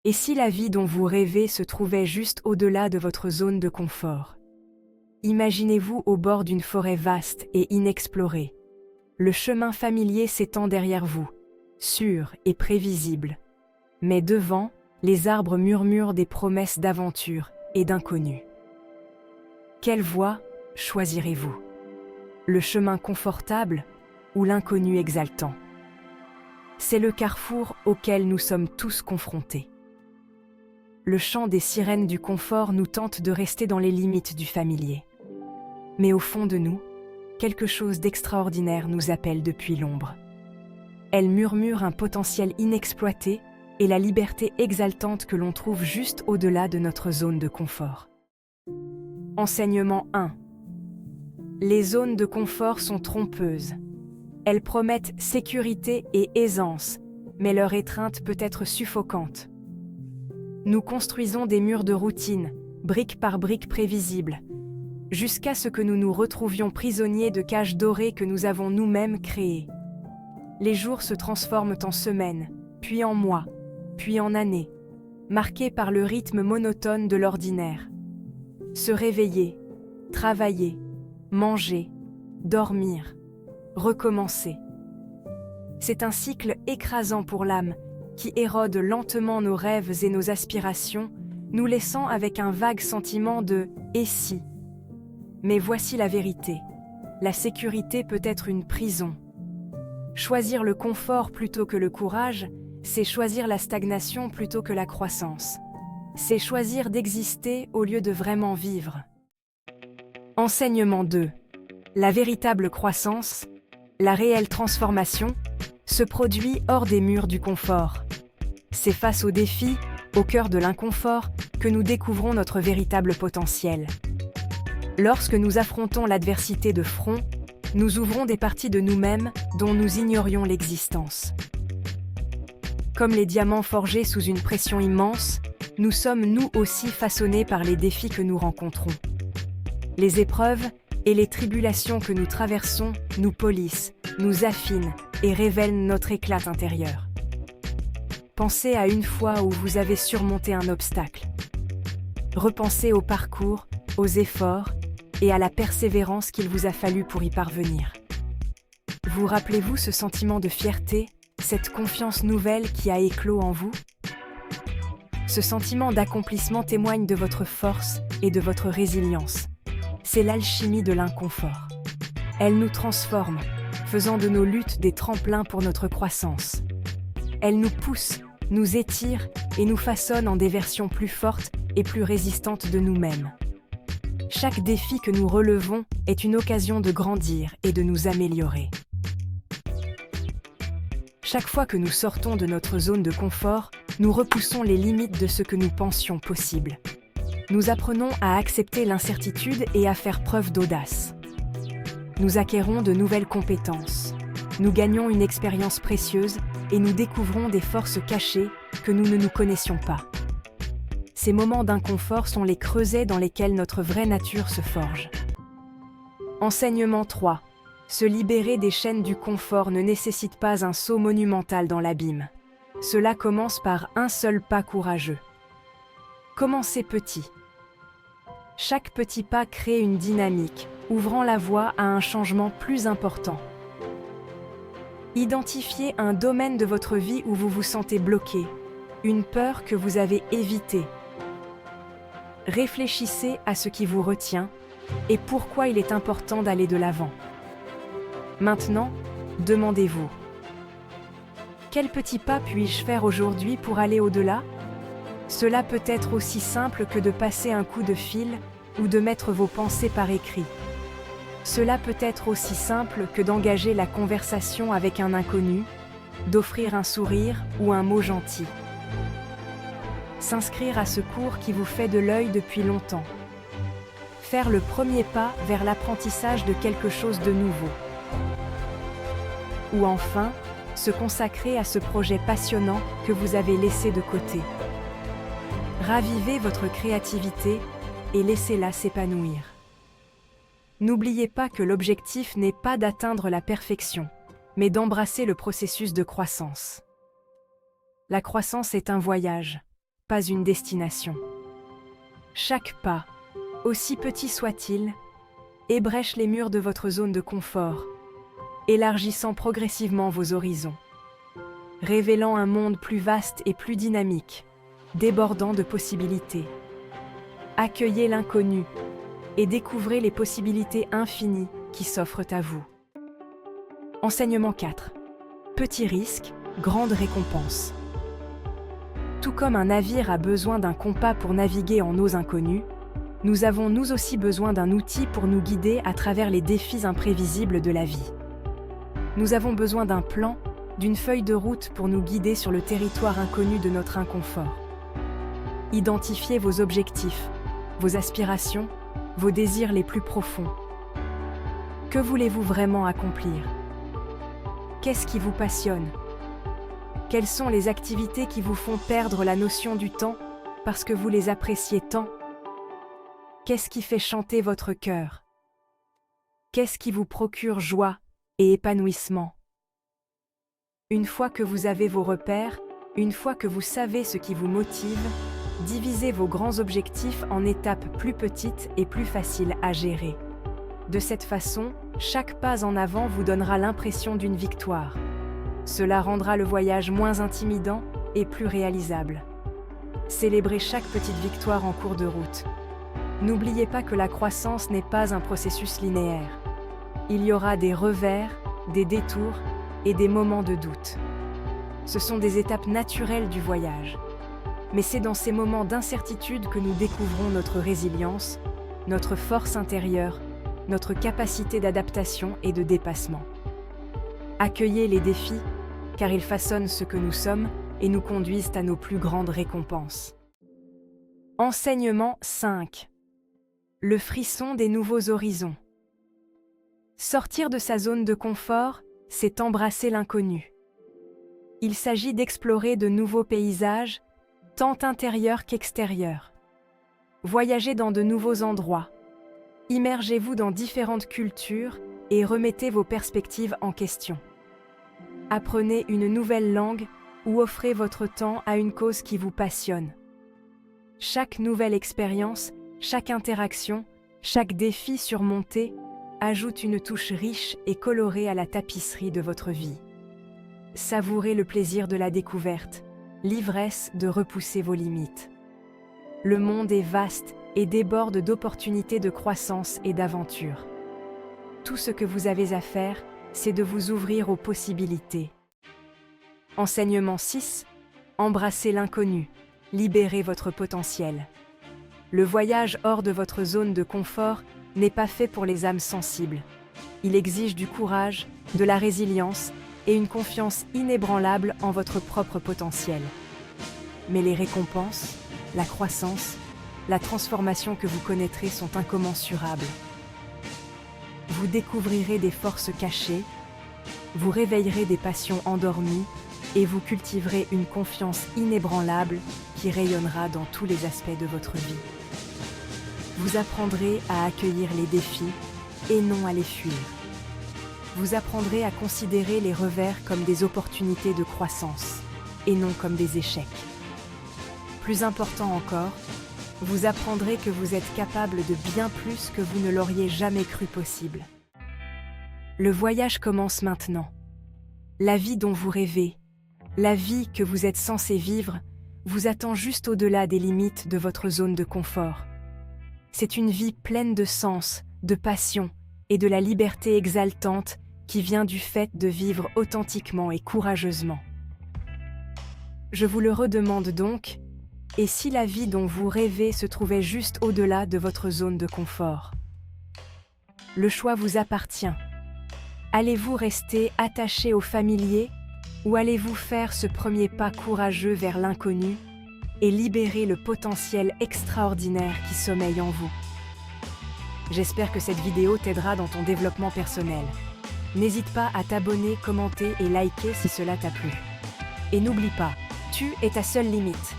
Et si la vie dont vous rêvez se trouvait juste au-delà de votre zone de confort? Imaginez-vous au bord d'une forêt vaste et inexplorée. Le chemin familier s'étend derrière vous, sûr et prévisible. Mais devant, les arbres murmurent des promesses d'aventure et d'inconnu. Quelle voie choisirez-vous? Le chemin confortable ou l'inconnu exaltant? C'est le carrefour auquel nous sommes tous confrontés. Le chant des sirènes du confort nous tente de rester dans les limites du familier. Mais au fond de nous, quelque chose d'extraordinaire nous appelle depuis l'ombre. Elle murmure un potentiel inexploité et la liberté exaltante que l'on trouve juste au-delà de notre zone de confort. Enseignement 1. Les zones de confort sont trompeuses. Elles promettent sécurité et aisance, mais leur étreinte peut être suffocante. Nous construisons des murs de routine, brique par brique prévisibles, jusqu'à ce que nous nous retrouvions prisonniers de cages dorées que nous avons nous-mêmes créées. Les jours se transforment en semaines, puis en mois, puis en années, marqués par le rythme monotone de l'ordinaire. Se réveiller, travailler, manger, dormir, recommencer. C'est un cycle écrasant pour l'âme qui érode lentement nos rêves et nos aspirations, nous laissant avec un vague sentiment de « et si ». Mais voici la vérité. La sécurité peut être une prison. Choisir le confort plutôt que le courage, c'est choisir la stagnation plutôt que la croissance. C'est choisir d'exister au lieu de vraiment vivre. Enseignement 2. La véritable croissance, la réelle transformation, se produit hors des murs du confort. C'est face aux défis, au cœur de l'inconfort, que nous découvrons notre véritable potentiel. Lorsque nous affrontons l'adversité de front, nous ouvrons des parties de nous-mêmes dont nous ignorions l'existence. Comme les diamants forgés sous une pression immense, nous sommes nous aussi façonnés par les défis que nous rencontrons. Les épreuves et les tribulations que nous traversons nous polissent, nous affinent et révèlent notre éclat intérieur. Pensez à une fois où vous avez surmonté un obstacle. Repensez au parcours, aux efforts et à la persévérance qu'il vous a fallu pour y parvenir. Vous rappelez-vous ce sentiment de fierté, cette confiance nouvelle qui a éclos en vous? Ce sentiment d'accomplissement témoigne de votre force et de votre résilience. C'est l'alchimie de l'inconfort. Elle nous transforme, faisant de nos luttes des tremplins pour notre croissance. Elle nous pousse, nous étire et nous façonne en des versions plus fortes et plus résistantes de nous-mêmes. Chaque défi que nous relevons est une occasion de grandir et de nous améliorer. Chaque fois que nous sortons de notre zone de confort, nous repoussons les limites de ce que nous pensions possible. Nous apprenons à accepter l'incertitude et à faire preuve d'audace. Nous acquérons de nouvelles compétences. Nous gagnons une expérience précieuse et nous découvrons des forces cachées que nous ne nous connaissions pas. Ces moments d'inconfort sont les creusets dans lesquels notre vraie nature se forge. Enseignement 3. Se libérer des chaînes du confort ne nécessite pas un saut monumental dans l'abîme. Cela commence par un seul pas courageux. Commencez petit. Chaque petit pas crée une dynamique, ouvrant la voie à un changement plus important. Identifiez un domaine de votre vie où vous vous sentez bloqué, une peur que vous avez évitée. Réfléchissez à ce qui vous retient et pourquoi il est important d'aller de l'avant. Maintenant, demandez-vous: quel petit pas puis-je faire aujourd'hui pour aller au-delà? Cela peut être aussi simple que de passer un coup de fil ou de mettre vos pensées par écrit. Cela peut être aussi simple que d'engager la conversation avec un inconnu, d'offrir un sourire ou un mot gentil. S'inscrire à ce cours qui vous fait de l'œil depuis longtemps. Faire le premier pas vers l'apprentissage de quelque chose de nouveau. Ou enfin, se consacrer à ce projet passionnant que vous avez laissé de côté. Ravivez votre créativité et laissez-la s'épanouir. N'oubliez pas que l'objectif n'est pas d'atteindre la perfection, mais d'embrasser le processus de croissance. La croissance est un voyage, pas une destination. Chaque pas, aussi petit soit-il, ébrèche les murs de votre zone de confort, élargissant progressivement vos horizons, révélant un monde plus vaste et plus dynamique, débordant de possibilités. Accueillez l'inconnu et découvrez les possibilités infinies qui s'offrent à vous. Enseignement 4. Petit risque, grande récompense. Tout comme un navire a besoin d'un compas pour naviguer en eaux inconnues, nous avons nous aussi besoin d'un outil pour nous guider à travers les défis imprévisibles de la vie. Nous avons besoin d'un plan, d'une feuille de route pour nous guider sur le territoire inconnu de notre inconfort. Identifiez vos objectifs, vos aspirations, vos désirs les plus profonds. Que voulez-vous vraiment accomplir? Qu'est-ce qui vous passionne? Quelles sont les activités qui vous font perdre la notion du temps parce que vous les appréciez tant? Qu'est-ce qui fait chanter votre cœur? Qu'est-ce qui vous procure joie et épanouissement? Une fois que vous avez vos repères, une fois que vous savez ce qui vous motive, divisez vos grands objectifs en étapes plus petites et plus faciles à gérer. De cette façon, chaque pas en avant vous donnera l'impression d'une victoire. Cela rendra le voyage moins intimidant et plus réalisable. Célébrez chaque petite victoire en cours de route. N'oubliez pas que la croissance n'est pas un processus linéaire. Il y aura des revers, des détours et des moments de doute. Ce sont des étapes naturelles du voyage. Mais c'est dans ces moments d'incertitude que nous découvrons notre résilience, notre force intérieure, notre capacité d'adaptation et de dépassement. Accueillez les défis, car ils façonnent ce que nous sommes et nous conduisent à nos plus grandes récompenses. Enseignement 5. Le frisson des nouveaux horizons. Sortir de sa zone de confort, c'est embrasser l'inconnu. Il s'agit d'explorer de nouveaux paysages, tant intérieurs qu'extérieurs. Voyagez dans de nouveaux endroits. Immergez-vous dans différentes cultures et remettez vos perspectives en question. Apprenez une nouvelle langue ou offrez votre temps à une cause qui vous passionne. Chaque nouvelle expérience, chaque interaction, chaque défi surmonté ajoute une touche riche et colorée à la tapisserie de votre vie. Savourez le plaisir de la découverte, l'ivresse de repousser vos limites. Le monde est vaste et déborde d'opportunités de croissance et d'aventure. Tout ce que vous avez à faire, c'est de vous ouvrir aux possibilités. Enseignement 6. Embrassez l'inconnu, libérez votre potentiel. Le voyage hors de votre zone de confort n'est pas fait pour les âmes sensibles. Il exige du courage, de la résilience et une confiance inébranlable en votre propre potentiel. Mais les récompenses, la croissance, la transformation que vous connaîtrez sont incommensurables. Vous découvrirez des forces cachées, vous réveillerez des passions endormies et vous cultiverez une confiance inébranlable qui rayonnera dans tous les aspects de votre vie. Vous apprendrez à accueillir les défis et non à les fuir. Vous apprendrez à considérer les revers comme des opportunités de croissance et non comme des échecs. Plus important encore, vous apprendrez que vous êtes capable de bien plus que vous ne l'auriez jamais cru possible. Le voyage commence maintenant. La vie dont vous rêvez, la vie que vous êtes censé vivre, vous attend juste au-delà des limites de votre zone de confort. C'est une vie pleine de sens, de passion et de la liberté exaltante qui vient du fait de vivre authentiquement et courageusement. Je vous le redemande donc, et si la vie dont vous rêvez se trouvait juste au-delà de votre zone de confort? Le choix vous appartient. Allez-vous rester attaché au familier ou allez-vous faire ce premier pas courageux vers l'inconnu et libérer le potentiel extraordinaire qui sommeille en vous? J'espère que cette vidéo t'aidera dans ton développement personnel. N'hésite pas à t'abonner, commenter et liker si cela t'a plu. Et n'oublie pas, tu es ta seule limite.